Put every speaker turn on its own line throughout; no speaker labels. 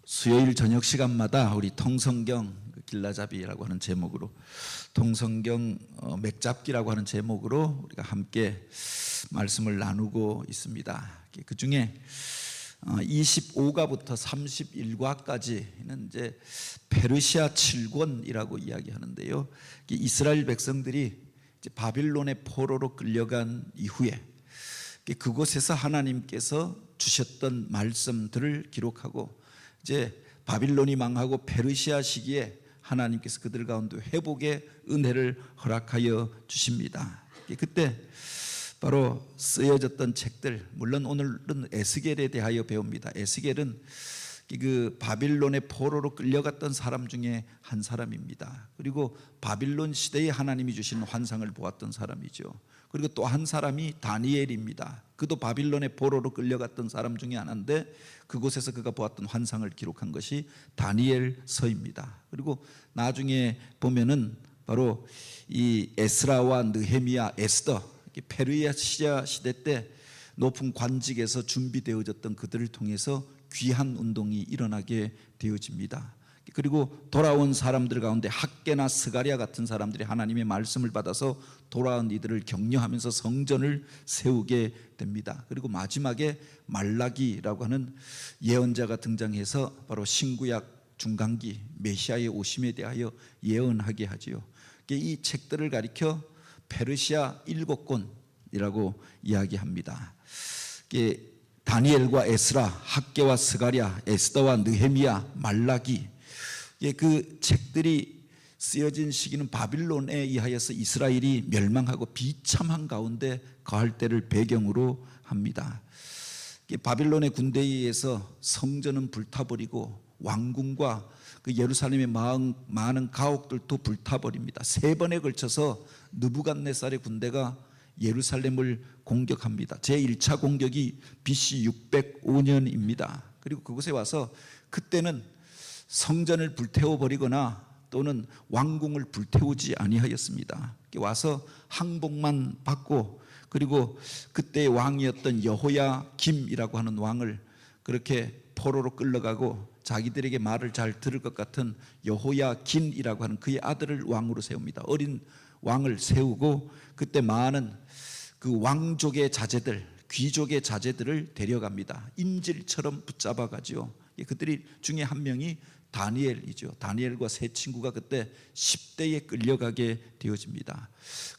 수요일 저녁 시간마다 우리 통성경 길라잡이라고 하는 제목으로 통성경 맥잡기라고 하는 제목으로 우리가 함께 말씀을 나누고 있습니다. 그 중에 25가부터 31가까지는 이제 페르시아 7권이라고 이야기하는데요. 이스라엘 백성들이 이제 바빌론의 포로로 끌려간 이후에 그곳에서 하나님께서 주셨던 말씀들을 기록하고 이제 바빌론이 망하고 페르시아 시기에 하나님께서 그들 가운데 회복의 은혜를 허락하여 주십니다. 그때 바로 쓰여졌던 책들, 물론 오늘은 에스겔에 대하여 배웁니다. 에스겔은 그 바빌론의 포로로 끌려갔던 사람 중에 한 사람입니다. 그리고 바빌론 시대에 하나님이 주신 환상을 보았던 사람이죠. 그리고 또 한 사람이 다니엘입니다. 그도 바빌론의 포로로 끌려갔던 사람 중에 하나인데 그곳에서 그가 보았던 환상을 기록한 것이 다니엘서입니다. 그리고 나중에 보면은 바로 이 에스라와 느헤미야, 에스더, 페르시아 시대 때 높은 관직에서 준비되어졌던 그들을 통해서 귀한 운동이 일어나게 되어집니다. 그리고 돌아온 사람들 가운데 학개나 스가랴 같은 사람들이 하나님의 말씀을 받아서 돌아온 이들을 격려하면서 성전을 세우게 됩니다. 그리고 마지막에 말라기라고 하는 예언자가 등장해서 바로 신구약 중간기 메시아의 오심에 대하여 예언하게 하지요. 이 책들을 가리켜 페르시아 7권이라고 이야기합니다. 다니엘과 에스라, 학개와 스가랴, 에스더와 느헤미야, 말라기, 그 책들이 쓰여진 시기는 바빌론에 의하여서 이스라엘이 멸망하고 비참한 가운데 거할 때를 배경으로 합니다. 바빌론의 군대에 의해서 성전은 불타버리고 왕궁과 그 예루살렘의 많은 가옥들도 불타버립니다. 3번에 걸쳐서 느부갓네살의 군대가 예루살렘을 공격합니다. 제1차 공격이 BC 605년입니다. 그리고 그곳에 와서 그때는 성전을 불태워버리거나 또는 왕궁을 불태우지 아니하였습니다. 와서 항복만 받고 그리고 그때의 왕이었던 여호야김이라고 하는 왕을 그렇게 포로로 끌려가고 자기들에게 말을 잘 들을 것 같은 여호야긴이라고 하는 그의 아들을 왕으로 세웁니다. 어린 왕을 세우고 그때 많은 그 왕족의 자제들, 귀족의 자제들을 데려갑니다. 인질처럼 붙잡아가지요. 그들이 중에 한 명이 다니엘이죠. 다니엘과 세 친구가 그때 10대에 끌려가게 되어집니다.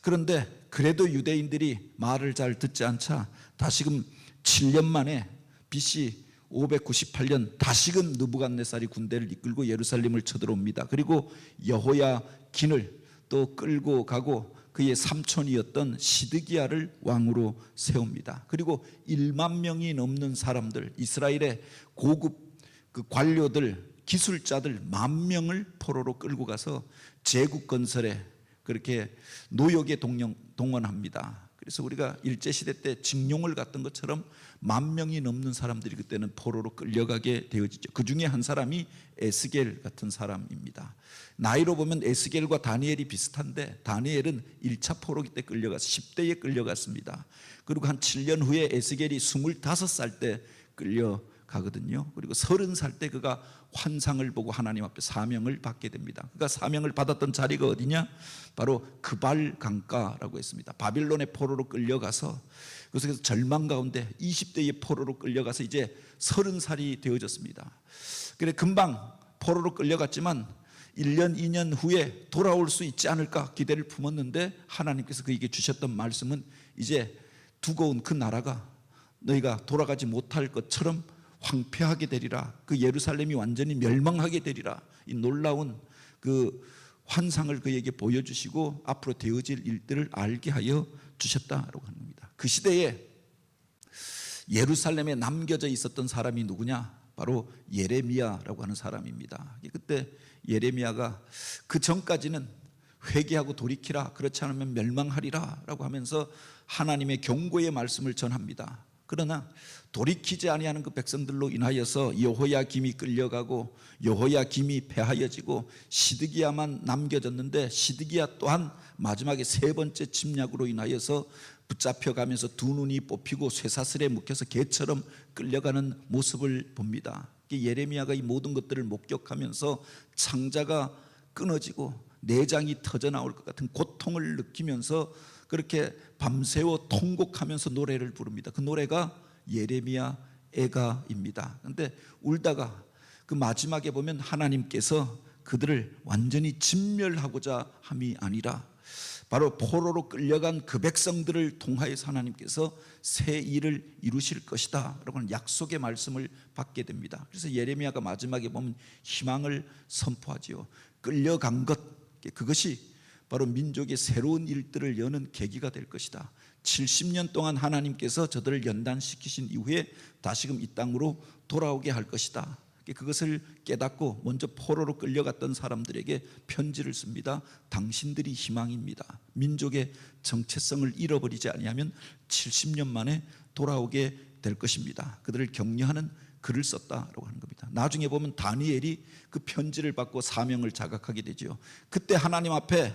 그런데 그래도 유대인들이 말을 잘 듣지 않자 다시금 7년 만에 BC 598년 다시금 느부갓네살이 군대를 이끌고 예루살렘을 쳐들어옵니다. 그리고 여호야긴을 또 끌고 가고 그의 삼촌이었던 시드기야를 왕으로 세웁니다. 그리고 1만 명이 넘는 사람들, 이스라엘의 고급 그 관료들, 기술자들 10,000명을 포로로 끌고 가서 제국 건설에 그렇게 노역에 동원합니다. 그래서 우리가 일제시대 때 징용을 갔던 것처럼 10,000명이 넘는 사람들이 그때는 포로로 끌려가게 되어지죠. 그 중에 한 사람이 에스겔 같은 사람입니다. 나이로 보면 에스겔과 다니엘이 비슷한데 다니엘은 1차 포로기 때 끌려가서 10대에 끌려갔습니다. 그리고 한 7년 후에 에스겔이 25살 때 끌려가거든요. 그리고 30살 때 그가 환상을 보고 하나님 앞에 사명을 받게 됩니다. 그가 사명을 받았던 자리가 어디냐? 바로 그발 강가라고 했습니다. 바빌론의 포로로 끌려가서 그래서 절망 가운데 20대의 포로로 끌려가서 이제 30살이 되어졌습니다. 그래 금방 포로로 끌려갔지만 1년 2년 후에 돌아올 수 있지 않을까 기대를 품었는데 하나님께서 그에게 주셨던 말씀은 이제 두고 온 그 나라가 너희가 돌아가지 못할 것처럼 황폐하게 되리라. 그 예루살렘이 완전히 멸망하게 되리라. 이 놀라운 그 환상을 그에게 보여주시고 앞으로 되어질 일들을 알게 하여 주셨다라고 하는 겁니다. 그 시대에 예루살렘에 남겨져 있었던 사람이 누구냐? 바로 예레미야라고 하는 사람입니다. 그때 예레미야가 그 전까지는 회개하고 돌이키라, 그렇지 않으면 멸망하리라 라고 하면서 하나님의 경고의 말씀을 전합니다. 그러나 돌이키지 아니하는 그 백성들로 인하여서 여호야김이 끌려가고 여호야김이 패하여지고 시드기야만 남겨졌는데 시드기야 또한 마지막에 3번째 침략으로 인하여서 붙잡혀가면서 두 눈이 뽑히고 쇠사슬에 묶여서 개처럼 끌려가는 모습을 봅니다. 예레미야가 이 모든 것들을 목격하면서 창자가 끊어지고 내장이 터져 나올 것 같은 고통을 느끼면서 그렇게 밤새워 통곡하면서 노래를 부릅니다. 그 노래가 예레미야 애가입니다. 그런데 울다가 그 마지막에 보면 하나님께서 그들을 완전히 진멸하고자 함이 아니라 바로 포로로 끌려간 그 백성들을 통하여서 하나님께서 새 일을 이루실 것이다 라고 하는 약속의 말씀을 받게 됩니다. 그래서 예레미야가 마지막에 보면 희망을 선포하지요. 끌려간 것, 그것이 바로 민족의 새로운 일들을 여는 계기가 될 것이다. 70년 동안 하나님께서 저들을 연단시키신 이후에 다시금 이 땅으로 돌아오게 할 것이다. 그것을 깨닫고 먼저 포로로 끌려갔던 사람들에게 편지를 씁니다. 당신들이 희망입니다. 민족의 정체성을 잃어버리지 아니하면 70년 만에 돌아오게 될 것입니다. 그들을 격려하는 글을 썼다라고 하는 겁니다. 나중에 보면 다니엘이 그 편지를 받고 사명을 자각하게 되죠. 그때 하나님 앞에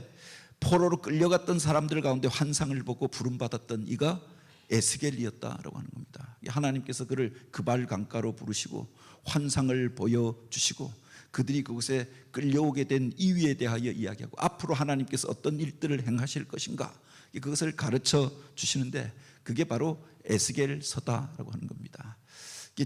포로로 끌려갔던 사람들 가운데 환상을 보고 부름받았던 이가 에스겔이었다라고 하는 겁니다. 하나님께서 그를 그발 강가로 부르시고 환상을 보여주시고 그들이 그곳에 끌려오게 된 이유에 대하여 이야기하고 앞으로 하나님께서 어떤 일들을 행하실 것인가 그것을 가르쳐 주시는데 그게 바로 에스겔서다라고 하는 겁니다.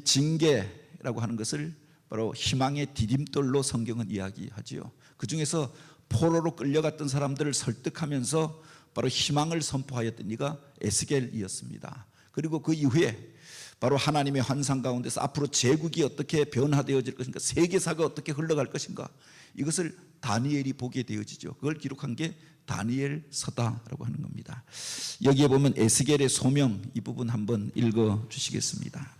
징계라고 하는 것을 바로 희망의 디딤돌로 성경은 이야기하지요. 그 중에서 포로로 끌려갔던 사람들을 설득하면서 바로 희망을 선포하였던 이가 에스겔이었습니다. 그리고 그 이후에 바로 하나님의 환상 가운데서 앞으로 제국이 어떻게 변화되어질 것인가, 세계사가 어떻게 흘러갈 것인가, 이것을 다니엘이 보게 되어지죠. 그걸 기록한 게 다니엘서다라고 하는 겁니다. 여기에 보면 에스겔의 소명 이 부분 한번 읽어 주시겠습니다.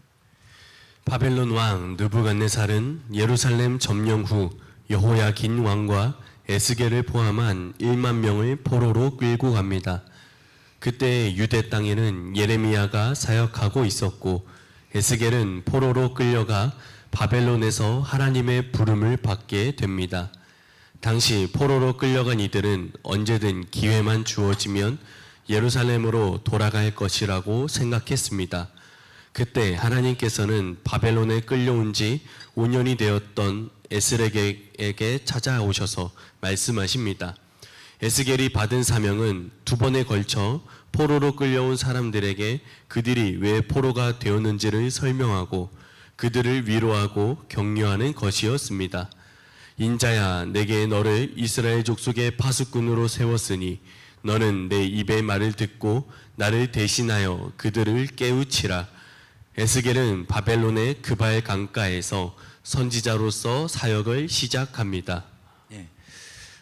바벨론 왕 느부갓네살은 예루살렘 점령 후 여호야긴 왕과 에스겔을 포함한 1만 명을 포로로 끌고 갑니다. 그때 유대 땅에는 예레미야가 사역하고 있었고 에스겔은 포로로 끌려가 바벨론에서 하나님의 부름을 받게 됩니다. 당시 포로로 끌려간 이들은 언제든 기회만 주어지면 예루살렘으로 돌아갈 것이라고 생각했습니다. 그때 하나님께서는 바벨론에 끌려온 지 5년이 되었던 에스겔에게 찾아오셔서 말씀하십니다. 에스겔이 받은 사명은 2번에 걸쳐 포로로 끌려온 사람들에게 그들이 왜 포로가 되었는지를 설명하고 그들을 위로하고 격려하는 것이었습니다. 인자야, 내게 너를 이스라엘 족속의 파수꾼으로 세웠으니 너는 내 입의 말을 듣고 나를 대신하여 그들을 깨우치라. 에스겔은 바벨론의 그발 강가에서 선지자로서 사역을 시작합니다.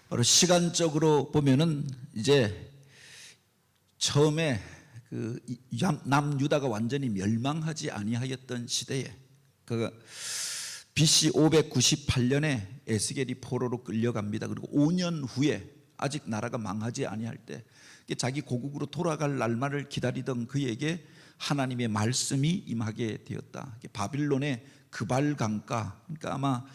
바로 시간적으로 보면은 이제 처음에 그 남유다가 완전히 멸망하지 아니하였던 시대에 그 BC 598년에 에스겔이 포로로 끌려갑니다. 그리고 5년 후에 아직 나라가 망하지 아니할 때 자기 고국으로 돌아갈 날만을 기다리던 그에게 하나님의 말씀이 임하게 되었다. 바빌론의 그발 강가, 그러니까 아마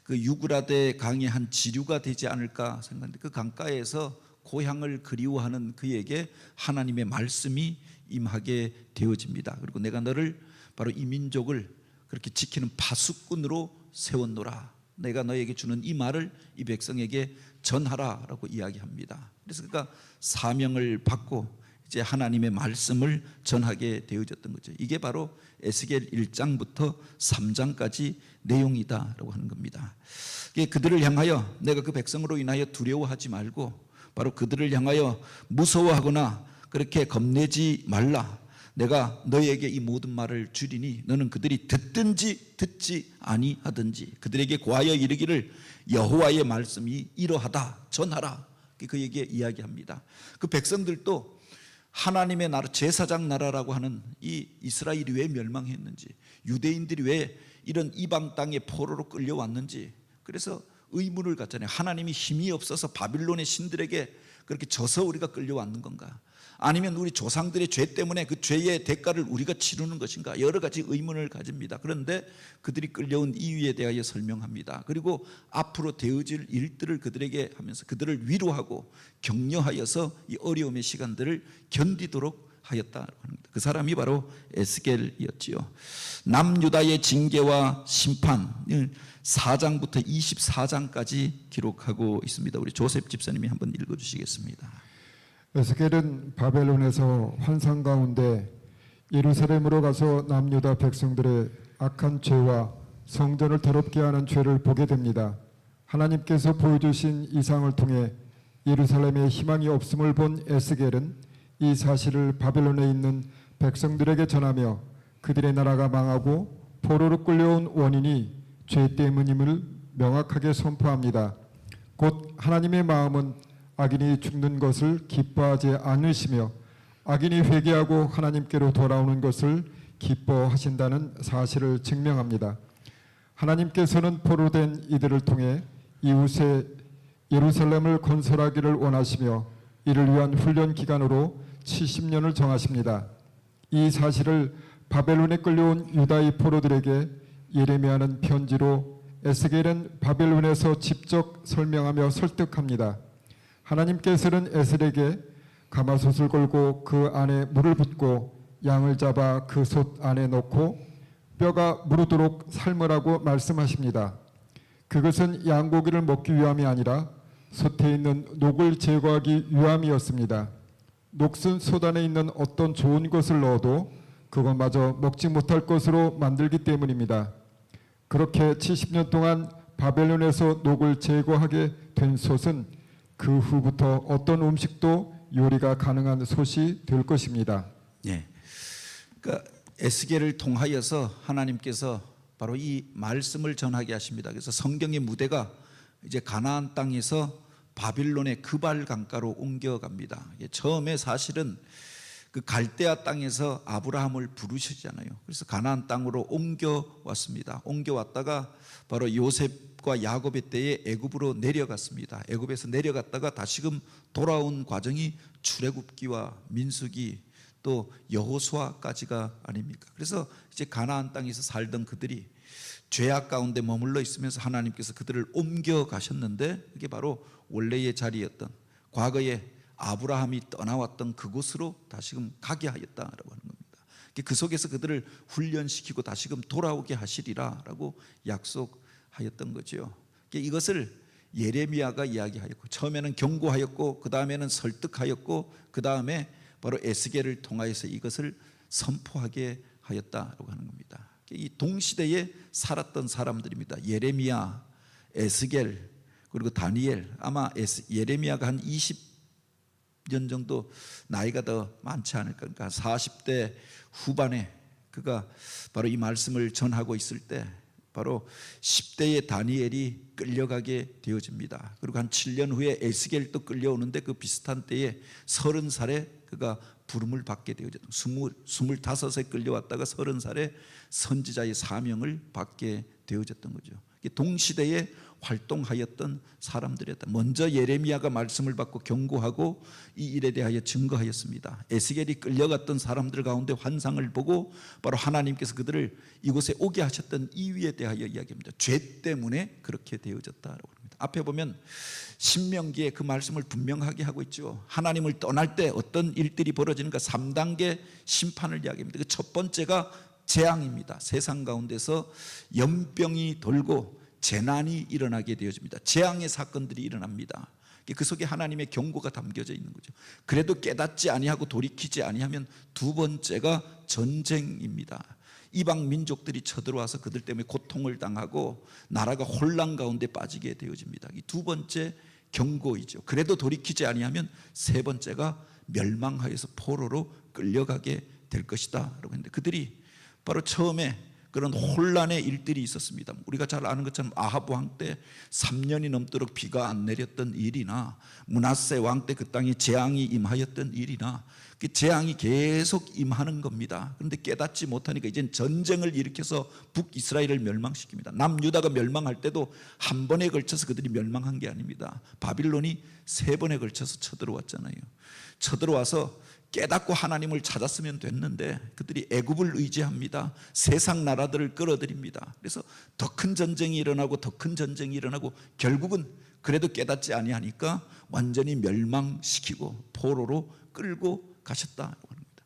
그 유그라데 강의 한 지류가 되지 않을까 생각하는데 그 강가에서 고향을 그리워하는 그에게 하나님의 말씀이 임하게 되어집니다. 그리고 내가 너를 바로 이 민족을 그렇게 지키는 파수꾼으로 세웠노라. 내가 너에게 주는 이 말을 이 백성에게 전하라라고 이야기합니다. 그래서 그가 사명을 받고 이제 하나님의 말씀을 전하게 되어졌던 거죠. 이게 바로 에스겔 1장부터 3장까지 내용이다라고 하는 겁니다. 그들을 향하여 내가 그 백성으로 인하여 두려워하지 말고 바로 그들을 향하여 무서워하거나 그렇게 겁내지 말라. 내가 너에게 이 모든 말을 주리니 너는 그들이 듣든지 듣지 아니하든지 그들에게 고하여 이르기를 여호와의 말씀이 이러하다 전하라. 그에게 이야기합니다. 그 백성들도 하나님의 나라, 제사장 나라라고 하는 이 이스라엘이 왜 멸망했는지, 유대인들이 왜 이런 이방 땅에 포로로 끌려왔는지, 그래서 의문을 갖잖아요. 하나님이 힘이 없어서 바빌론의 신들에게 그렇게 져서 우리가 끌려왔는 건가? 아니면 우리 조상들의 죄 때문에 그 죄의 대가를 우리가 치르는 것인가? 여러 가지 의문을 가집니다. 그런데 그들이 끌려온 이유에 대하여 설명합니다. 그리고 앞으로 되어질 일들을 그들에게 하면서 그들을 위로하고 격려하여서 이 어려움의 시간들을 견디도록 하였다라고 합니다. 그 사람이 바로 에스겔이었지요. 남유다의 징계와 심판 4장부터 24장까지 기록하고 있습니다. 우리 조셉 집사님이 한번 읽어주시겠습니다.
에스겔은 바벨론에서 환상 가운데 예루살렘으로 가서 남유다 백성들의 악한 죄와 성전을 더럽게 하는 죄를 보게 됩니다. 하나님께서 보여주신 이상을 통해 예루살렘에 희망이 없음을 본 에스겔은 이 사실을 바벨론에 있는 백성들에게 전하며 그들의 나라가 망하고 포로로 끌려온 원인이 죄 때문임을 명확하게 선포합니다. 곧 하나님의 마음은 악인이 죽는 것을 기뻐하지 않으시며 악인이 회개하고 하나님께로 돌아오는 것을 기뻐하신다는 사실을 증명합니다. 하나님께서는 포로된 이들을 통해 이웃의 예루살렘을 건설하기를 원하시며 이를 위한 훈련 기간으로 70년을 정하십니다. 이 사실을 바벨론에 끌려온 유다의 포로들에게 예레미야는 편지로 에스겔은 바벨론에서 직접 설명하며 설득합니다. 하나님께서는 에스겔에게 가마솥을 걸고 그 안에 물을 붓고 양을 잡아 그 솥 안에 넣고 뼈가 무르도록 삶으라고 말씀하십니다. 그것은 양고기를 먹기 위함이 아니라 솥에 있는 녹을 제거하기 위함이었습니다. 녹슨 솥 안에 있는 어떤 좋은 것을 넣어도 그것마저 먹지 못할 것으로 만들기 때문입니다. 그렇게 70년 동안 바벨론에서 녹을 제거하게 된 솥은 그 후부터 어떤 음식도 요리가 가능한 솥이 될 것입니다.
예. 그러니까 에스겔을 통하여서 하나님께서 바로 이 말씀을 전하게 하십니다. 그래서 성경의 무대가 이제 가나안 땅에서 바빌론의 그발 강가로 옮겨갑니다. 처음에 사실은 그 갈대아 땅에서 아브라함을 부르시잖아요. 그래서 가나안 땅으로 옮겨왔습니다. 옮겨왔다가 바로 요셉과 야곱의 때에 애굽으로 내려갔습니다. 애굽에서 내려갔다가 다시금 돌아온 과정이 출애굽기와 민수기 또 여호수아까지가 아닙니까? 그래서 이제 가나안 땅에서 살던 그들이 죄악 가운데 머물러 있으면서 하나님께서 그들을 옮겨 가셨는데 그게 바로 원래의 자리였던 과거에 아브라함이 떠나왔던 그곳으로 다시금 가게 하였다라고 하는 겁니다. 그 속에서 그들을 훈련시키고 다시금 돌아오게 하시리라라고 약속하였던 거죠. 이것을 예레미야가 이야기하였고 처음에는 경고하였고 그 다음에는 설득하였고 그 다음에 바로 에스겔을 통하여서 이것을 선포하게 하였다라고 하는 겁니다. 이 동시대에 살았던 사람들입니다. 예레미야, 에스겔 그리고 다니엘. 아마 예레미야가 한 20년 정도 나이가 더 많지 않을까. 그러니까 40대 후반에 그가 바로 이 말씀을 전하고 있을 때 바로 10대의 다니엘이 끌려가게 되어집니다. 그리고 한 7년 후에 에스겔도 끌려오는데 그 비슷한 때에 30살에 그가 부름을 받게 되어졌던 25에 끌려왔다가 30살에 선지자의 사명을 받게 되어졌던 거죠. 동시대에 활동하였던 사람들이었다. 먼저 예레미야가 말씀을 받고 경고하고 이 일에 대하여 증거하였습니다. 에스겔이 끌려갔던 사람들 가운데 환상을 보고 바로 하나님께서 그들을 이곳에 오게 하셨던 이유에 대하여 이야기합니다. 죄 때문에 그렇게 되어졌다라고 합니다. 앞에 보면 신명기에 그 말씀을 분명하게 하고 있죠. 하나님을 떠날 때 어떤 일들이 벌어지는가 3단계 심판을 이야기합니다. 그 첫 번째가 재앙입니다. 세상 가운데서 연병이 돌고 재난이 일어나게 되어집니다. 재앙의 사건들이 일어납니다. 그 속에 하나님의 경고가 담겨져 있는 거죠. 그래도 깨닫지 아니하고 돌이키지 아니하면 두 번째가 전쟁입니다. 이방 민족들이 쳐들어와서 그들 때문에 고통을 당하고 나라가 혼란 가운데 빠지게 되어집니다. 이 두 번째 경고이죠. 그래도 돌이키지 아니하면 세 번째가 멸망하여서 포로로 끌려가게 될 것이다 라고 했는데 그들이 바로 처음에 그런 혼란의 일들이 있었습니다. 우리가 잘 아는 것처럼 아합 왕 때 3년이 넘도록 비가 안 내렸던 일이나 므낫세 왕 때 그 땅에 재앙이 임하였던 일이나 그 재앙이 계속 임하는 겁니다. 그런데 깨닫지 못하니까 이젠 전쟁을 일으켜서 북이스라엘을 멸망시킵니다. 남유다가 멸망할 때도 한 번에 걸쳐서 그들이 멸망한 게 아닙니다. 바빌론이 3번에 걸쳐서 쳐들어왔잖아요. 쳐들어와서 깨닫고 하나님을 찾았으면 됐는데 그들이 애굽을 의지합니다. 세상 나라들을 끌어들입니다. 그래서 더 큰 전쟁이 일어나고 더 큰 전쟁이 일어나고 결국은 그래도 깨닫지 아니하니까 완전히 멸망시키고 포로로 끌고 가셨다고 합니다.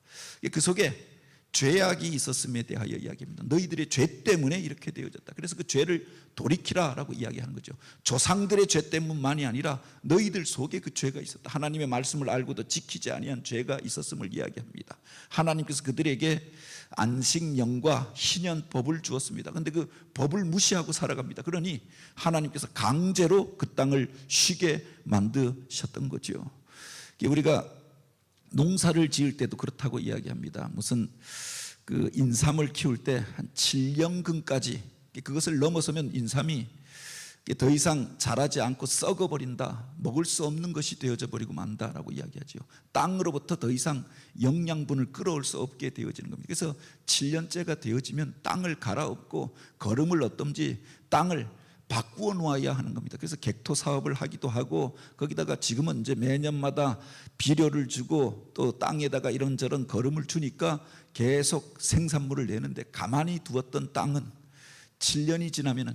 그 속에 죄악이 있었음에 대하여 이야기합니다. 너희들의 죄 때문에 이렇게 되어졌다. 그래서 그 죄를 돌이키라라고 이야기하는 거죠. 조상들의 죄 때문만이 아니라 너희들 속에 그 죄가 있었다. 하나님의 말씀을 알고도 지키지 아니한 죄가 있었음을 이야기합니다. 하나님께서 그들에게 안식년과 희년 법을 주었습니다. 그런데 그 법을 무시하고 살아갑니다. 그러니 하나님께서 강제로 그 땅을 쉬게 만드셨던 거죠. 우리가 농사를 지을 때도 그렇다고 이야기합니다. 무슨 그 인삼을 키울 때 한 7년근까지 그것을 넘어서면 인삼이 더 이상 자라지 않고 썩어버린다, 먹을 수 없는 것이 되어져 버리고 만다라고 이야기하죠. 땅으로부터 더 이상 영양분을 끌어올 수 없게 되어지는 겁니다. 그래서 7년째가 되어지면 땅을 갈아엎고 거름을 얻든지 땅을 바꾸어 놓아야 하는 겁니다. 그래서 객토 사업을 하기도 하고, 거기다가 지금은 이제 매년마다 비료를 주고 또 땅에다가 이런저런 거름을 주니까 계속 생산물을 내는데, 가만히 두었던 땅은 7년이 지나면은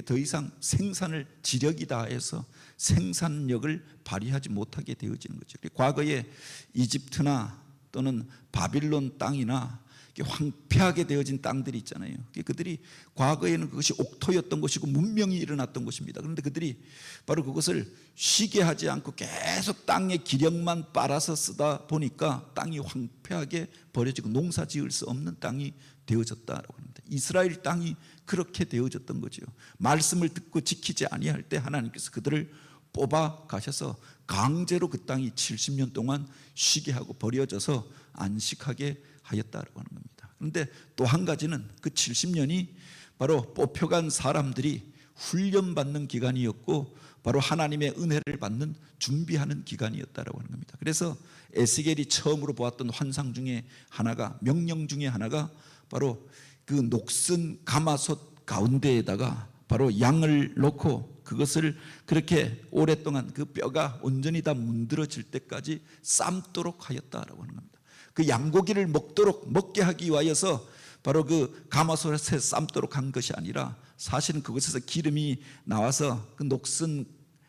더 이상 생산을 지력이 다해서 생산력을 발휘하지 못하게 되어지는 거죠. 과거에 이집트나 또는 바빌론 땅이나 황폐하게 되어진 땅들이 있잖아요. 그들이 과거에는 그것이 옥토였던 것이고 문명이 일어났던 것입니다. 그런데 그들이 바로 그것을 쉬게 하지 않고 계속 땅의 기력만 빨아서 쓰다 보니까 땅이 황폐하게 버려지고 농사 지을 수 없는 땅이 되어졌다라고 합니다. 이스라엘 땅이 그렇게 되어졌던 거죠. 말씀을 듣고 지키지 아니할 때 하나님께서 그들을 뽑아 가셔서 강제로 그 땅이 70년 동안 쉬게 하고 버려져서 안식하게 하였다라고 하는 겁니다. 그런데 또 한 가지는 그 70년이 바로 뽑혀간 사람들이 훈련받는 기간이었고, 바로 하나님의 은혜를 받는 준비하는 기간이었다라고 하는 겁니다. 그래서 에스겔이 처음으로 보았던 환상 중에 하나가, 명령 중에 하나가 바로 그 녹슨 가마솥 가운데에다가 바로 양을 넣고 그것을 그렇게 오랫동안 그 뼈가 온전히 다 문드러질 때까지 삶도록 하였다라고 하는 겁니다. 그 양고기를 먹게 하기 위하여서 바로 그 가마솥에 삶도록 한 것이 아니라, 사실은 그곳에서 기름이 나와서 그 녹슨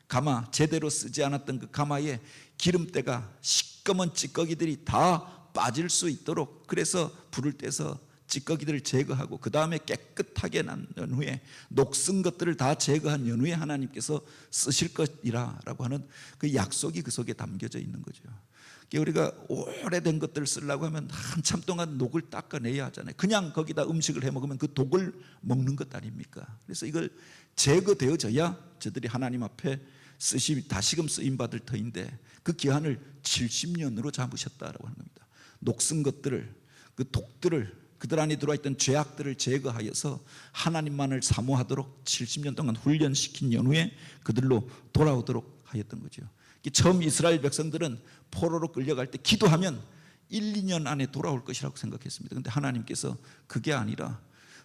가마, 제대로 쓰지 않았던 그 가마에 기름때가 시꺼먼 찌꺼기들이 다 빠질 수 있도록, 그래서 불을 떼서 찌꺼기들을 제거하고 그 다음에 깨끗하게 난 후에 녹슨 것들을 다 제거한 연후에 하나님께서 쓰실 것이라 라고 하는 그 약속이 그 속에 담겨져 있는 거죠. 우리가 오래된 것들을 쓰려고 하면 한참 동안 녹을 닦아내야 하잖아요. 그냥 거기다 음식을 해 먹으면 그 독을 먹는 것 아닙니까? 그래서 이걸 제거되어져야 저들이 하나님 앞에 다시금 쓰임받을 터인데, 그 기한을 70년으로 잡으셨다라고 하는 겁니다. 녹슨 것들을, 그 독들을, 그들 안에 들어와 있던 죄악들을 제거하여서 하나님만을 사모하도록 70년 동안 훈련시킨 연후에 그들로 돌아오도록 하였던 거죠. 처음 이스라엘 백성들은 포로로 끌려갈 때 기도하면 1, 2년 안에 돌아올 것이라고 생각했습니다. 그런데 하나님께서 그게 아니라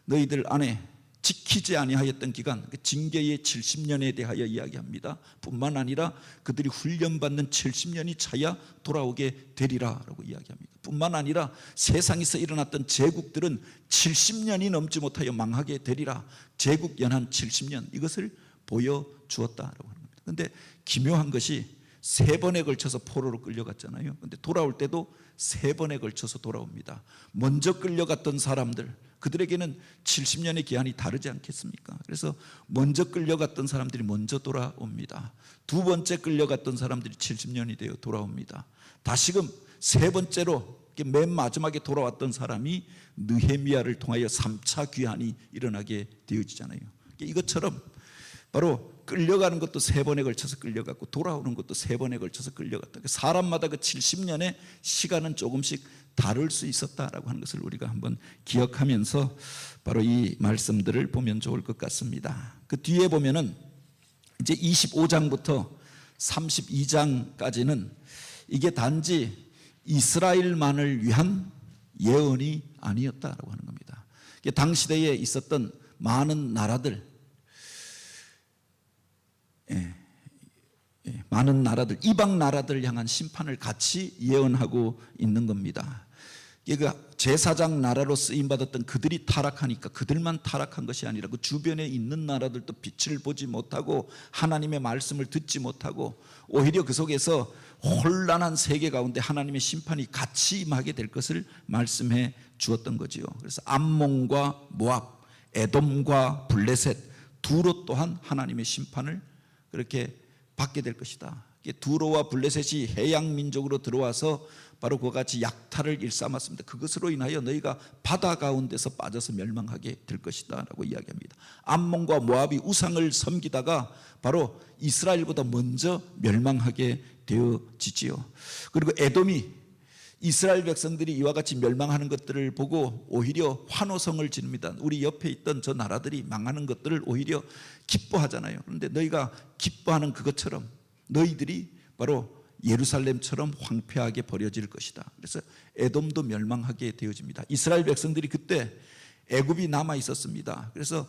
너희들 안에 지키지 아니하였던 기간, 그 징계의 70년에 대하여 이야기합니다. 뿐만 아니라 그들이 훈련받는 70년이 차야 돌아오게 되리라라고 이야기합니다. 뿐만 아니라 세상에서 일어났던 제국들은 70년이 넘지 못하여 망하게 되리라. 제국 연한 70년, 이것을 보여주었다라고 하는 겁니다. 그런데 기묘한 것이 3번에 걸쳐서 포로로 끌려갔잖아요. 그런데 돌아올 때도 3번에 걸쳐서 돌아옵니다. 먼저 끌려갔던 사람들, 그들에게는 70년의 기한이 다르지 않겠습니까? 그래서 먼저 끌려갔던 사람들이 먼저 돌아옵니다. 두 번째 끌려갔던 사람들이 70년이 되어 돌아옵니다. 다시금 3번째로 맨 마지막에 돌아왔던 사람이 느헤미야를 통하여 3차 귀환이 일어나게 되어지잖아요. 이것처럼 바로 끌려가는 것도 3번에 걸쳐서 끌려갔고 돌아오는 것도 3번에 걸쳐서 끌려갔다. 사람마다 그 70년의 시간은 조금씩 다를 수 있었다라고 하는 것을 우리가 한번 기억하면서 바로 이 말씀들을 보면 좋을 것 같습니다. 그 뒤에 보면은 이제 25장부터 32장까지는 이게 단지 이스라엘만을 위한 예언이 아니었다라고 하는 겁니다. 당시대에 있었던 많은 나라들, 많은 나라들, 이방 나라들 향한 심판을 같이 예언하고 있는 겁니다. 그 제사장 나라로 쓰임 받았던 그들이 타락하니까 그들만 타락한 것이 아니라 그 주변에 있는 나라들도 빛을 보지 못하고 하나님의 말씀을 듣지 못하고 오히려 그 속에서 혼란한 세계 가운데 하나님의 심판이 같이 임하게 될 것을 말씀해 주었던 거지요. 그래서 암몬과 모압, 에돔과 블레셋 두로 또한 하나님의 심판을 그렇게 받게 될 것이다. 두로와 블레셋이 해양 민족으로 들어와서 바로 그와 같이 약탈을 일삼았습니다. 그것으로 인하여 너희가 바다 가운데서 빠져서 멸망하게 될 것이다 라고 이야기합니다. 암몬과 모압이 우상을 섬기다가 바로 이스라엘보다 먼저 멸망하게 되어지지요. 그리고 에돔이 이스라엘 백성들이 이와 같이 멸망하는 것들을 보고 오히려 환호성을 지릅니다. 우리 옆에 있던 저 나라들이 망하는 것들을 오히려 기뻐하잖아요. 그런데 너희가 기뻐하는 그것처럼 너희들이 바로 예루살렘처럼 황폐하게 버려질 것이다. 그래서 에돔도 멸망하게 되어집니다. 이스라엘 백성들이 그때 애굽이 남아 있었습니다. 그래서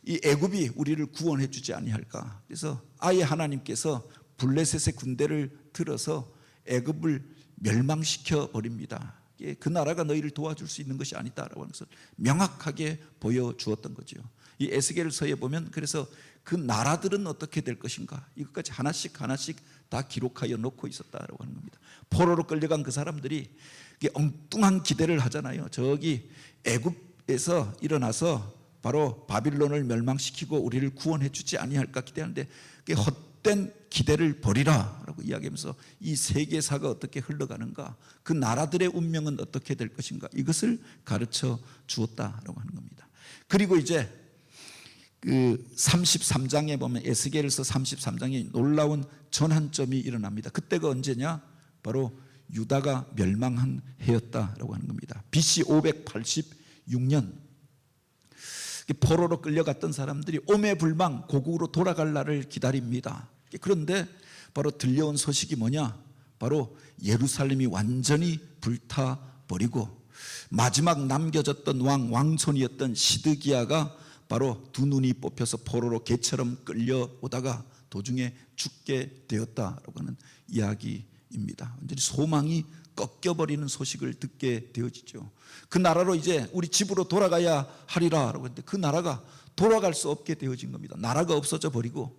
이 애굽이 우리를 구원해 주지 아니할까. 그래서 아예 하나님께서 블레셋의 군대를 들어서 애굽을 멸망시켜 버립니다. 그 나라가 너희를 도와줄 수 있는 것이 아니다라고 하는 것을 명확하게 보여주었던 거죠. 이 에스겔서에 보면 그래서 그 나라들은 어떻게 될 것인가 이것까지 하나씩 다 기록하여 놓고 있었다라고 하는 겁니다. 포로로 끌려간 그 사람들이 엉뚱한 기대를 하잖아요. 저기 애굽에서 일어나서 바로 바빌론을 멸망시키고 우리를 구원해 주지 아니할까 기대하는데 그게 헛된 기대를 버리라 라고 이야기하면서 이 세계사가 어떻게 흘러가는가, 그 나라들의 운명은 어떻게 될 것인가, 이것을 가르쳐 주었다라고 하는 겁니다. 그리고 이제 그 33장에 보면 에스겔서 33장에 놀라운 전환점이 일어납니다. 그때가 언제냐? 바로 유다가 멸망한 해였다라고 하는 겁니다. BC 586년 포로로 끌려갔던 사람들이 오매불망 고국으로 돌아갈 날을 기다립니다. 그런데 바로 들려온 소식이 뭐냐? 바로 예루살렘이 완전히 불타버리고 마지막 남겨졌던 왕손이었던 시드기야가 바로 두 눈이 뽑혀서 포로로 개처럼 끌려오다가 도중에 죽게 되었다라고 하는 이야기입니다. 완전히 소망이 꺾여버리는 소식을 듣게 되어지죠. 그 나라로 이제 우리 집으로 돌아가야 하리라라고 했는데 그 나라가 돌아갈 수 없게 되어진 겁니다. 나라가 없어져 버리고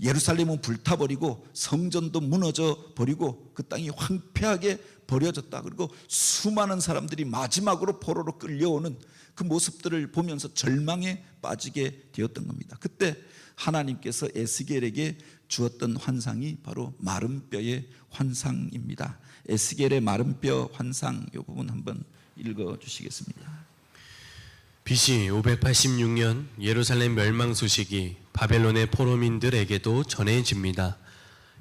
예루살렘은 불타버리고 성전도 무너져 버리고 그 땅이 황폐하게 버려졌다. 그리고 수많은 사람들이 마지막으로 포로로 끌려오는 그 모습들을 보면서 절망에 빠지게 되었던 겁니다. 그때 하나님께서 에스겔에게 주었던 환상이 바로 마른 뼈의 환상입니다. 에스겔의 마른 뼈 환상 이 부분 한번 읽어주시겠습니다.
BC 586년 예루살렘 멸망 소식이 바벨론의 포로민들에게도 전해집니다.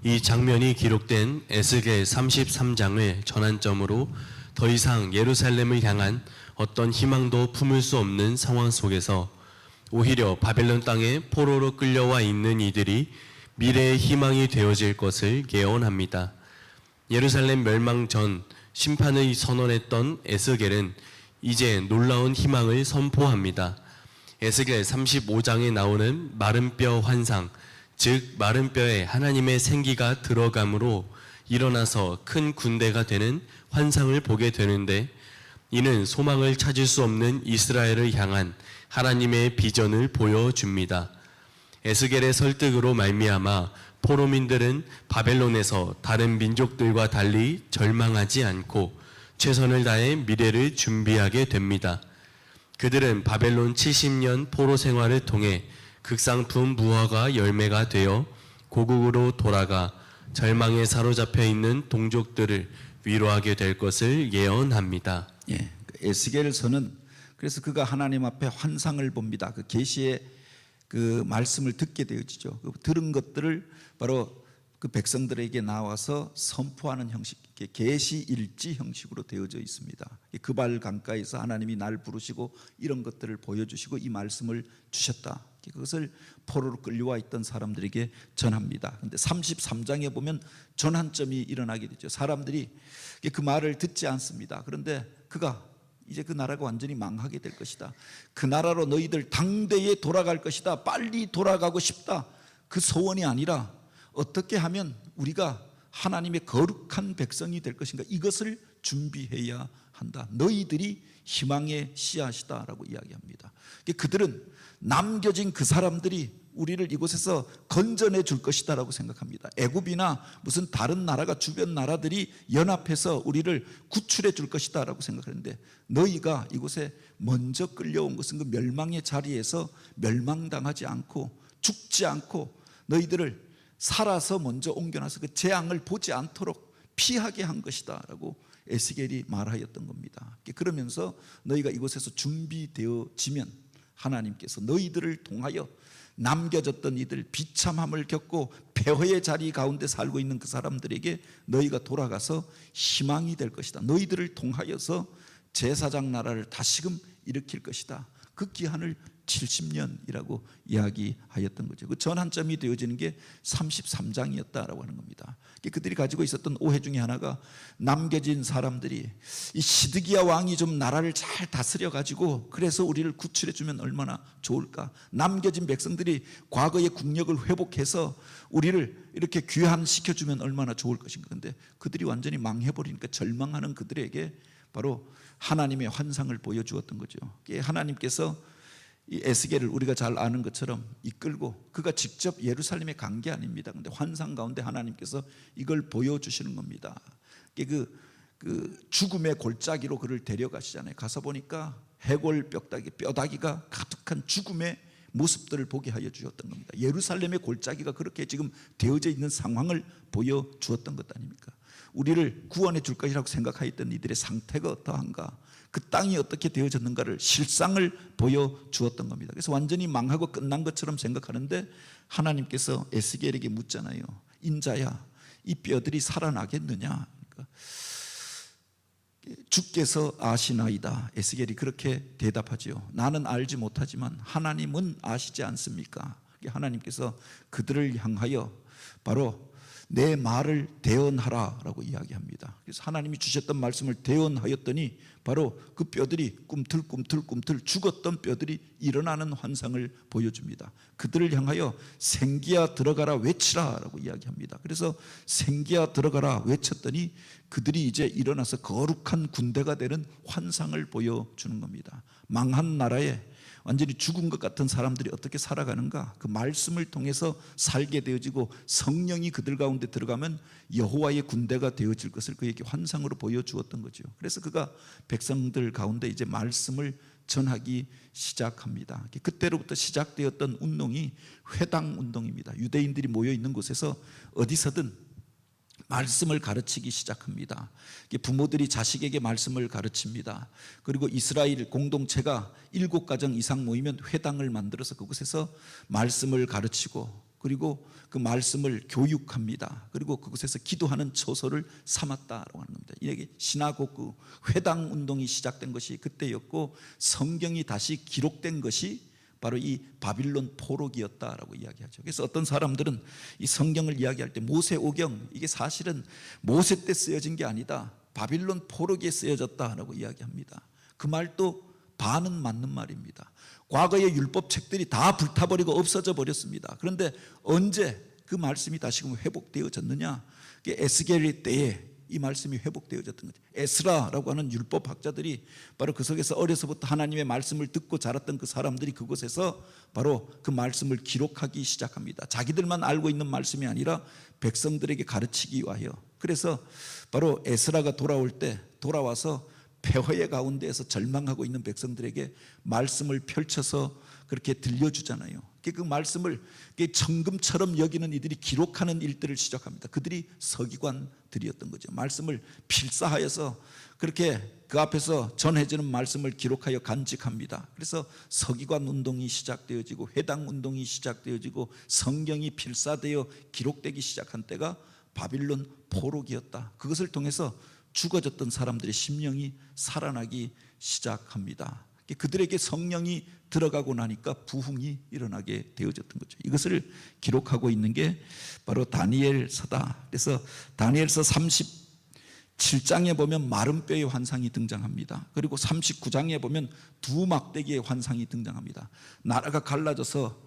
이 장면이 기록된 에스겔 33장을 전환점으로 더 이상 예루살렘을 향한 어떤 희망도 품을 수 없는 상황 속에서 오히려 바벨론 땅에 포로로 끌려와 있는 이들이 미래의 희망이 되어질 것을 예언합니다. 예루살렘 멸망 전 심판을 선언했던 에스겔은 이제 놀라운 희망을 선포합니다. 에스겔 35장에 나오는 마른 뼈 환상, 즉 마른 뼈에 하나님의 생기가 들어감으로 일어나서 큰 군대가 되는 환상을 보게 되는데, 이는 소망을 찾을 수 없는 이스라엘을 향한 하나님의 비전을 보여줍니다. 에스겔의 설득으로 말미암아 포로민들은 바벨론에서 다른 민족들과 달리 절망하지 않고 최선을 다해 미래를 준비하게 됩니다. 그들은 바벨론 70년 포로 생활을 통해 극상품 무화과 열매가 되어 고국으로 돌아가 절망에 사로잡혀 있는 동족들을 위로하게 될 것을 예언합니다.
예, 에스겔서는 그래서 그가 하나님 앞에 환상을 봅니다. 그 계시의 그 말씀을 듣게 되어지죠. 그 들은 것들을 바로 그 백성들에게 나와서 선포하는 형식, 계시 일지 형식으로 되어져 있습니다. 그발 강가에서 하나님이 날 부르시고 이런 것들을 보여주시고 이 말씀을 주셨다. 그것을 포로로 끌려와 있던 사람들에게 전합니다. 그런데 33장에 보면 전환점이 일어나게 되죠. 사람들이 그 말을 듣지 않습니다. 그런데 그가 이제 그 나라가 완전히 망하게 될 것이다. 그 나라로 너희들 당대에 돌아갈 것이다. 빨리 돌아가고 싶다. 그 소원이 아니라 어떻게 하면 우리가 하나님의 거룩한 백성이 될 것인가, 이것을 준비해야 한다. 너희들이 희망의 씨앗이다라고 이야기합니다. 그들은 남겨진 그 사람들이 우리를 이곳에서 건져내 줄 것이다라고 생각합니다. 애굽이나 무슨 다른 나라가 주변 나라들이 연합해서 우리를 구출해 줄 것이다라고 생각하는데, 너희가 이곳에 먼저 끌려온 것은 그 멸망의 자리에서 멸망당하지 않고 죽지 않고 너희들을 살아서 먼저 옮겨놔서 그 재앙을 보지 않도록 피하게 한 것이다 라고 에스겔이 말하였던 겁니다. 그러면서 너희가 이곳에서 준비되어지면 하나님께서 너희들을 통하여 남겨졌던 이들, 비참함을 겪고 폐허의 자리 가운데 살고 있는 그 사람들에게 너희가 돌아가서 희망이 될 것이다. 너희들을 통하여서 제사장 나라를 다시금 일으킬 것이다. 그 기한을 70년이라고 이야기하였던 거죠. 그 전환점이 되어지는 게 33장이었다라고 하는 겁니다. 그들이 가지고 있었던 오해 중에 하나가, 남겨진 사람들이 이 시드기야 왕이 좀 나라를 잘 다스려 가지고 그래서 우리를 구출해 주면 얼마나 좋을까, 남겨진 백성들이 과거의 국력을 회복해서 우리를 이렇게 귀환시켜 주면 얼마나 좋을 것인가. 그런데 그들이 완전히 망해버리니까 절망하는 그들에게 바로 하나님의 환상을 보여주었던 거죠. 하나님께서 이 에스겔을 우리가 잘 아는 것처럼 이끌고, 그가 직접 예루살렘에 간 게 아닙니다. 그런데 환상 가운데 하나님께서 이걸 보여주시는 겁니다. 그 죽음의 골짜기로 그를 데려가시잖아요. 가서 보니까 해골 뼈다귀가 가득한 죽음의 모습들을 보게 하여 주셨던 겁니다. 예루살렘의 골짜기가 그렇게 지금 되어져 있는 상황을 보여주었던 것 아닙니까? 우리를 구원해 줄 것이라고 생각하였던 이들의 상태가 어떠한가, 그 땅이 어떻게 되어졌는가를 실상을 보여주었던 겁니다. 그래서 완전히 망하고 끝난 것처럼 생각하는데 하나님께서 에스겔에게 묻잖아요. 인자야, 이 뼈들이 살아나겠느냐. 그러니까 주께서 아시나이다. 에스겔이 그렇게 대답하죠. 나는 알지 못하지만 하나님은 아시지 않습니까? 하나님께서 그들을 향하여 바로 내 말을 대언하라 라고 이야기합니다. 그래서 하나님이 주셨던 말씀을 대언하였더니 바로 그 뼈들이 꿈틀꿈틀 죽었던 뼈들이 일어나는 환상을 보여줍니다. 그들을 향하여 생기야 들어가라 외치라 라고 이야기합니다. 그래서 생기야 들어가라 외쳤더니 그들이 이제 일어나서 거룩한 군대가 되는 환상을 보여주는 겁니다. 망한 나라에 완전히 죽은 것 같은 사람들이 어떻게 살아가는가, 그 말씀을 통해서 살게 되어지고 성령이 그들 가운데 들어가면 여호와의 군대가 되어질 것을 그에게 환상으로 보여주었던 거죠. 그래서 그가 백성들 가운데 이제 말씀을 전하기 시작합니다. 그때로부터 시작되었던 운동이 회당 운동입니다. 유대인들이 모여 있는 곳에서 어디서든 말씀을 가르치기 시작합니다. 부모들이 자식에게 말씀을 가르칩니다. 그리고 이스라엘 공동체가 7가정 이상 모이면 회당을 만들어서 그곳에서 말씀을 가르치고, 그리고 그 말씀을 교육합니다. 그리고 그곳에서 기도하는 처소를 삼았다라고 하는 겁니다. 이게 시나고그 회당 운동이 시작된 것이 그때였고, 성경이 다시 기록된 것이 바로 이 바빌론 포로기였다라고 이야기하죠. 그래서 어떤 사람들은 이 성경을 이야기할 때 모세오경, 이게 사실은 모세 때 쓰여진 게 아니다, 바빌론 포로기에 쓰여졌다라고 이야기합니다. 그 말도 반은 맞는 말입니다. 과거의 율법책들이 다 불타버리고 없어져 버렸습니다. 그런데 언제 그 말씀이 다시금 회복되어졌느냐? 에스겔의 때에 이 말씀이 회복되어졌던 거죠. 에스라라고 하는 율법학자들이 바로 그 속에서 어려서부터 하나님의 말씀을 듣고 자랐던 그 사람들이 그곳에서 바로 그 말씀을 기록하기 시작합니다. 자기들만 알고 있는 말씀이 아니라 백성들에게 가르치기 위하여. 그래서 바로 에스라가 돌아와서 폐허의 가운데에서 절망하고 있는 백성들에게 말씀을 펼쳐서 그렇게 들려주잖아요. 그 말씀을 천금처럼 여기는 이들이 기록하는 일들을 시작합니다. 그들이 서기관들이었던 거죠. 말씀을 필사하여서 그렇게 그 앞에서 전해지는 말씀을 기록하여 간직합니다. 그래서 서기관 운동이 시작되어지고 회당 운동이 시작되어지고 성경이 필사되어 기록되기 시작한 때가 바빌론 포로기였다. 그것을 통해서 죽어졌던 사람들의 심령이 살아나기 시작합니다. 그들에게 성령이 들어가고 나니까 부흥이 일어나게 되어졌던 거죠. 이것을 기록하고 있는 게 바로 다니엘서다. 그래서 다니엘서 37장에 보면 마른 뼈의 환상이 등장합니다. 그리고 39장에 보면 두 막대기의 환상이 등장합니다. 나라가 갈라져서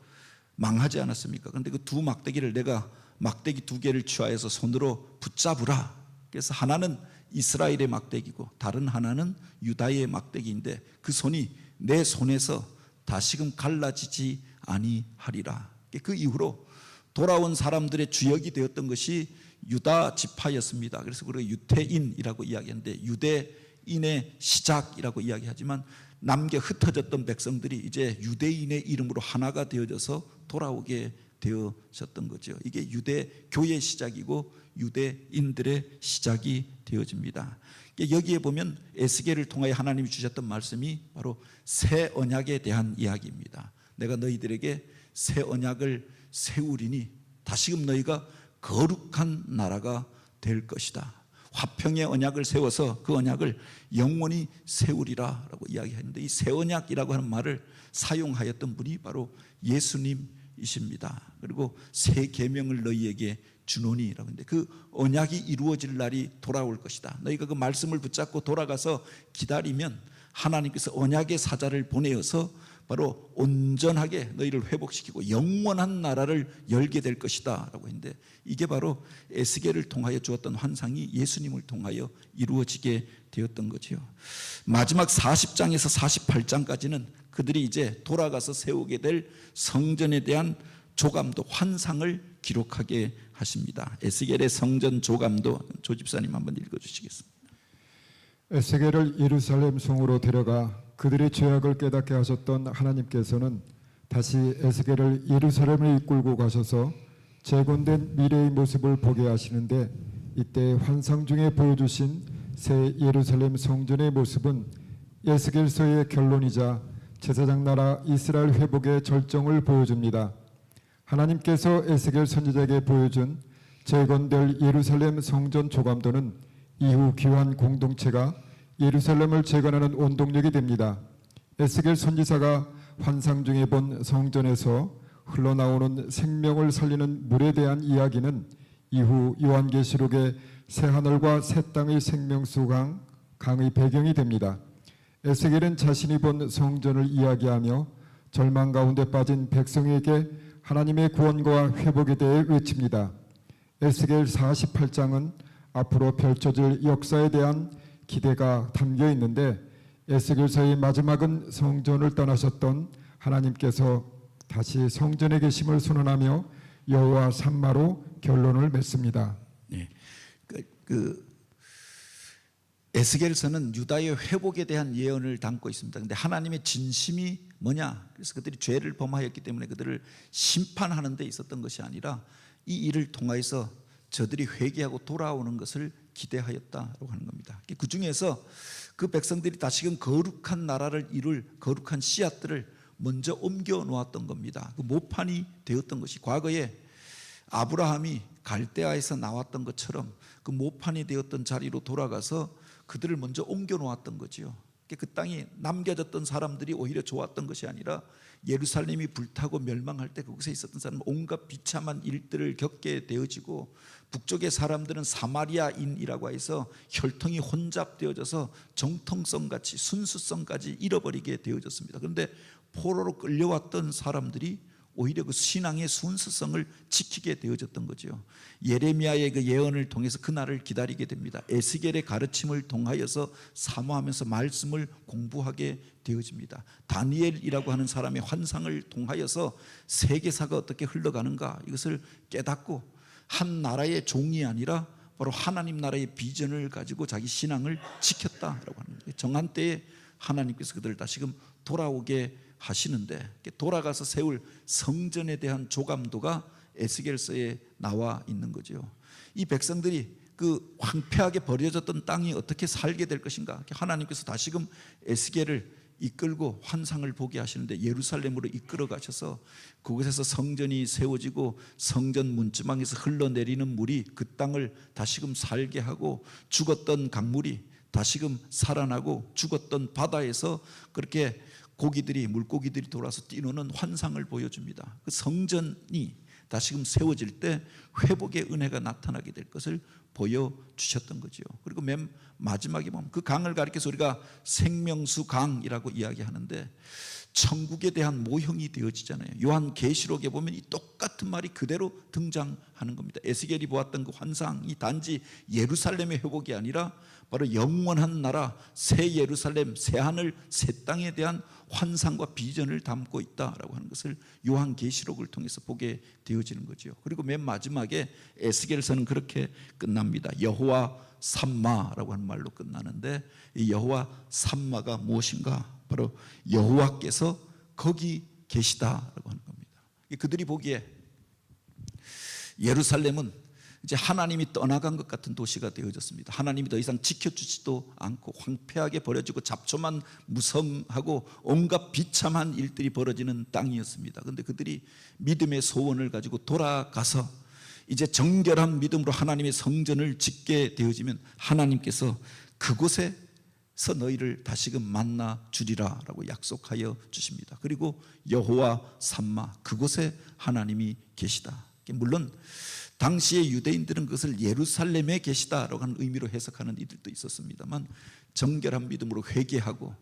망하지 않았습니까? 그런데 그 두 막대기를 내가 막대기 2개를 취하여서 손으로 붙잡으라. 그래서 하나는 이스라엘의 막대기고 다른 하나는 유다의 막대기인데 그 손이 내 손에서 다시금 갈라지지 아니하리라. 그 이후로 돌아온 사람들의 주역이 되었던 것이 유다 지파였습니다. 그래서 그걸 유태인이라고 이야기하는데 유대인의 시작이라고 이야기하지만 남겨 흩어졌던 백성들이 이제 유대인의 이름으로 하나가 되어져서 돌아오게 되어졌던 거죠. 이게 유대교의 시작이고 유대인들의 시작이 되어집니다. 여기에 보면 에스겔을 통하여 하나님이 주셨던 말씀이 바로 새 언약에 대한 이야기입니다. 내가 너희들에게 새 언약을 세우리니 다시금 너희가 거룩한 나라가 될 것이다. 화평의 언약을 세워서 그 언약을 영원히 세우리라 라고 이야기했는데 이 새 언약이라고 하는 말을 사용하였던 분이 바로 예수님이십니다. 그리고 새 계명을 너희에게 주노니라고 했는데 그 언약이 이루어질 날이 돌아올 것이다. 너희가 그 말씀을 붙잡고 돌아가서 기다리면 하나님께서 언약의 사자를 보내어서 바로 온전하게 너희를 회복시키고 영원한 나라를 열게 될 것이다 라고 했는데 이게 바로 에스겔을 통하여 주었던 환상이 예수님을 통하여 이루어지게 되었던 거죠. 마지막 40장에서 48장까지는 그들이 이제 돌아가서 세우게 될 성전에 대한 조감도 환상을 기록하게 하십니다. 에스겔의 성전 조감도 조 집사님 한번 읽어주시겠습니다.
에스겔을 예루살렘 성으로 데려가 그들의 죄악을 깨닫게 하셨던 하나님께서는 다시 에스겔을 예루살렘을 이끌고 가셔서 재건된 미래의 모습을 보게 하시는데 이때 환상 중에 보여주신 새 예루살렘 성전의 모습은 에스겔서의 결론이자 제사장 나라 이스라엘 회복의 절정을 보여줍니다. 하나님께서 에스겔 선지자에게 보여준 재건될 예루살렘 성전 조감도는 이후 귀환 공동체가 예루살렘을 재건하는 원동력이 됩니다. 에스겔 선지자가 환상 중에 본 성전에서 흘러나오는 생명을 살리는 물에 대한 이야기는 이후 요한계시록의 새 하늘과 새 땅의 생명수 강의 배경이 됩니다. 에스겔은 자신이 본 성전을 이야기하며 절망 가운데 빠진 백성에게 하나님의 구원과 회복에 대해 외칩니다. 에스겔 48장은 앞으로 펼쳐질 역사에 대한 기대가 담겨 있는데 에스겔서의 마지막은 성전을 떠나셨던 하나님께서 다시 성전에 계심을 선언하며 여호와 산마로 결론을 맺습니다.
네. 에스겔서는 유다의 회복에 대한 예언을 담고 있습니다. 그런데 하나님의 진심이 뭐냐? 그래서 그들이 죄를 범하였기 때문에 그들을 심판하는 데 있었던 것이 아니라 이 일을 통하여서 저들이 회개하고 돌아오는 것을 기대하였다라고 하는 겁니다. 그 중에서 그 백성들이 다시금 거룩한 나라를 이룰 거룩한 씨앗들을 먼저 옮겨 놓았던 겁니다. 그 모판이 되었던 것이 과거에 아브라함이 갈대아에서 나왔던 것처럼 그 모판이 되었던 자리로 돌아가서 그들을 먼저 옮겨 놓았던 거지요. 그 땅이 남겨졌던 사람들이 오히려 좋았던 것이 아니라 예루살렘이 불타고 멸망할 때 그곳에 있었던 사람은 온갖 비참한 일들을 겪게 되어지고 북쪽의 사람들은 사마리아인이라고 해서 혈통이 혼잡되어져서 정통성같이 순수성까지 잃어버리게 되어졌습니다. 그런데 포로로 끌려왔던 사람들이 오히려 그 신앙의 순수성을 지키게 되어졌던 거죠. 예레미야의 그 예언을 통해서 그날을 기다리게 됩니다. 에스겔의 가르침을 통하여서 사모하면서 말씀을 공부하게 되어집니다. 다니엘이라고 하는 사람의 환상을 통하여서 세계사가 어떻게 흘러가는가 이것을 깨닫고 한 나라의 종이 아니라 바로 하나님 나라의 비전을 가지고 자기 신앙을 지켰다라고 하는 거예요. 정한 때에 하나님께서 그들을 다시금 돌아오게 하시는데 돌아가서 세울 성전에 대한 조감도가 에스겔서에 나와 있는 거죠. 이 백성들이 그 황폐하게 버려졌던 땅이 어떻게 살게 될 것인가 하나님께서 다시금 에스겔을 이끌고 환상을 보게 하시는데 예루살렘으로 이끌어 가셔서 그곳에서 성전이 세워지고 성전 문지방에서 흘러내리는 물이 그 땅을 다시금 살게 하고 죽었던 강물이 다시금 살아나고 죽었던 바다에서 그렇게 물고기들이 돌아서 뛰노는 환상을 보여줍니다. 그 성전이 다시금 세워질 때 회복의 은혜가 나타나게 될 것을 보여주셨던 거죠. 그리고 맨 마지막에 보면 그 강을 가리켜서 우리가 생명수 강이라고 이야기하는데 천국에 대한 모형이 되어지잖아요. 요한계시록에 보면 이 똑같은 말이 그대로 등장하는 겁니다. 에스겔이 보았던 그 환상이 단지 예루살렘의 회복이 아니라 바로 영원한 나라 새 예루살렘, 새 하늘, 새 땅에 대한 환상과 비전을 담고 있다라고 하는 것을 요한계시록을 통해서 보게 되어지는 거죠. 그리고 맨 마지막에 에스겔서는 그렇게 끝납니다. 여호와 삼마라고 하는 말로 끝나는데 이 여호와 삼마가 무엇인가? 바로 여호와께서 거기 계시다라고 하는 겁니다. 그들이 보기에 예루살렘은 이제 하나님이 떠나간 것 같은 도시가 되어졌습니다. 하나님이 더 이상 지켜주지도 않고 황폐하게 버려지고 잡초만 무성하고 온갖 비참한 일들이 벌어지는 땅이었습니다. 그런데 그들이 믿음의 소원을 가지고 돌아가서 이제 정결한 믿음으로 하나님의 성전을 짓게 되어지면 하나님께서 그곳에서 너희를 다시금 만나 주리라 라고 약속하여 주십니다. 그리고 여호와 삼마, 그곳에 하나님이 계시다. 물론 당시의 유대인들은 그것을 예루살렘에 계시다라고 하는 의미로 해석하는 이들도 있었습니다만 정결한 믿음으로 회개하고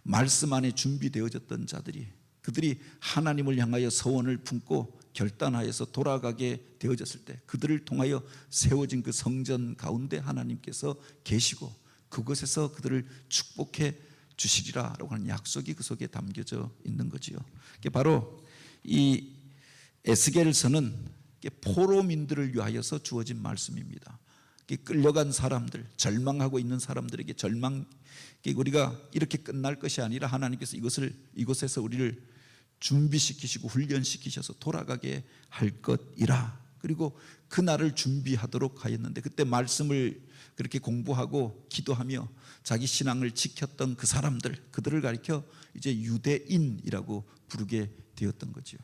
말씀 안에 준비되어졌던 자들이 그들이 하나님을 향하여 소원을 품고 결단하여서 돌아가게 되어졌을 때 그들을 통하여 세워진 그 성전 가운데 하나님께서 계시고 그곳에서 그들을 축복해 주시리라라고 하는 약속이 그 속에 담겨져 있는 거지요. 바로 이 에스겔서는 포로민들을 위하여서 주어진 말씀입니다. 끌려간 사람들, 절망하고 있는 사람들에게 우리가 이렇게 끝날 것이 아니라 하나님께서 이곳에서 우리를 준비시키시고 훈련시키셔서 돌아가게 할 것이라. 그리고 그 날을 준비하도록 하였는데 그때 말씀을 그렇게 공부하고 기도하며 자기 신앙을 지켰던 그 사람들, 그들을 가리켜 이제 유대인이라고 부르게 되었던 거죠.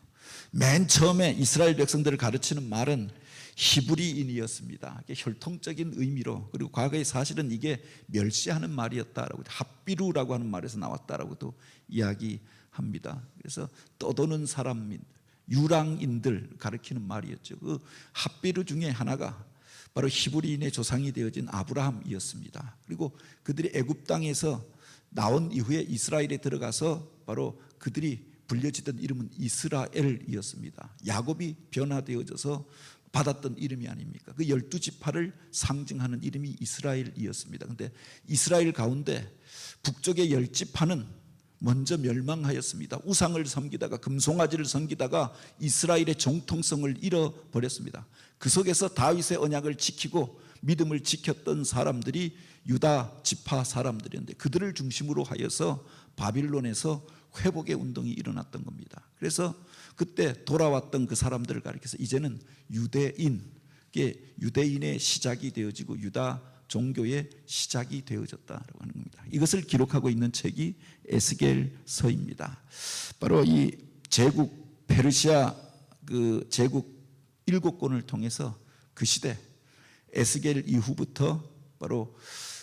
맨 처음에 이스라엘 백성들을 가르치는 말은 히브리인이었습니다. 혈통적인 의미로, 그리고 과거에 사실은 이게 멸시하는 말이었다라고, 합비루라고 하는 말에서 나왔다라고도 이야기합니다. 그래서 떠도는 사람인, 유랑인들 가리키는 말이었죠. 그 합비루 중에 하나가 바로 히브리인의 조상이 되어진 아브라함이었습니다. 그리고 그들이 애굽 땅에서 나온 이후에 이스라엘에 들어가서 바로 그들이 불려지던 이름은 이스라엘이었습니다. 야곱이 변화되어져서 받았던 이름이 아닙니까? 그 12지파를 상징하는 이름이 이스라엘이었습니다. 그런데 이스라엘 가운데 북쪽의 10지파는 먼저 멸망하였습니다. 우상을 섬기다가 금송아지를 섬기다가 이스라엘의 정통성을 잃어버렸습니다. 그 속에서 다윗의 언약을 지키고 믿음을 지켰던 사람들이 유다 지파 사람들이었는데 그들을 중심으로 하여서 바빌론에서 회복의 운동이 일어났던 겁니다. 그래서 그때 돌아왔던 그 사람들을 가리켜서 이제는 유대인의 시작이 되어지고 유다 종교의 시작이 되어졌다라고 하는 겁니다. 이것을 기록하고 있는 책이 에스겔서입니다. 바로 이 제국 페르시아 그 제국 7권을 통해서 그 시대 에스겔 이후부터 바로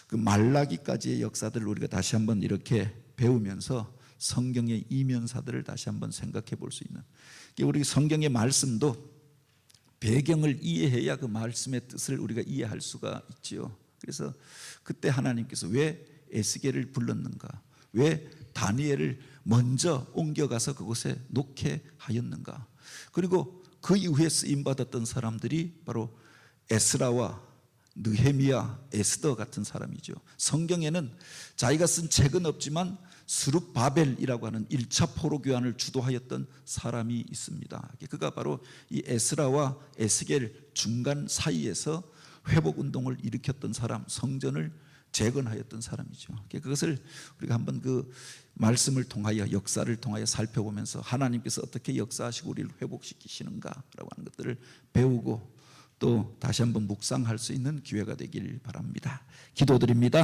그 말라기까지의 역사들을 우리가 다시 한번 이렇게 배우면서 성경의 이면사들을 다시 한번 생각해 볼 수 있는, 우리 성경의 말씀도 배경을 이해해야 그 말씀의 뜻을 우리가 이해할 수가 있지요. 그래서 그때 하나님께서 왜 에스겔을 불렀는가, 왜 다니엘을 먼저 옮겨가서 그곳에 놓게 하였는가, 그리고 그 이후에 쓰임받았던 사람들이 바로 에스라와 느헤미야, 에스더 같은 사람이죠. 성경에는 자기가 쓴 책은 없지만 스룹바벨이라고 하는 1차 포로 교환을 주도하였던 사람이 있습니다. 그가 바로 이 에스라와 에스겔 중간 사이에서 회복 운동을 일으켰던 사람, 성전을 재건하였던 사람이죠. 그것을 우리가 한번 그 말씀을 통하여, 역사를 통하여 살펴보면서 하나님께서 어떻게 역사하시고 우리를 회복시키시는가라고 하는 것들을 배우고 또 다시 한번 묵상할 수 있는 기회가 되길 바랍니다. 기도드립니다.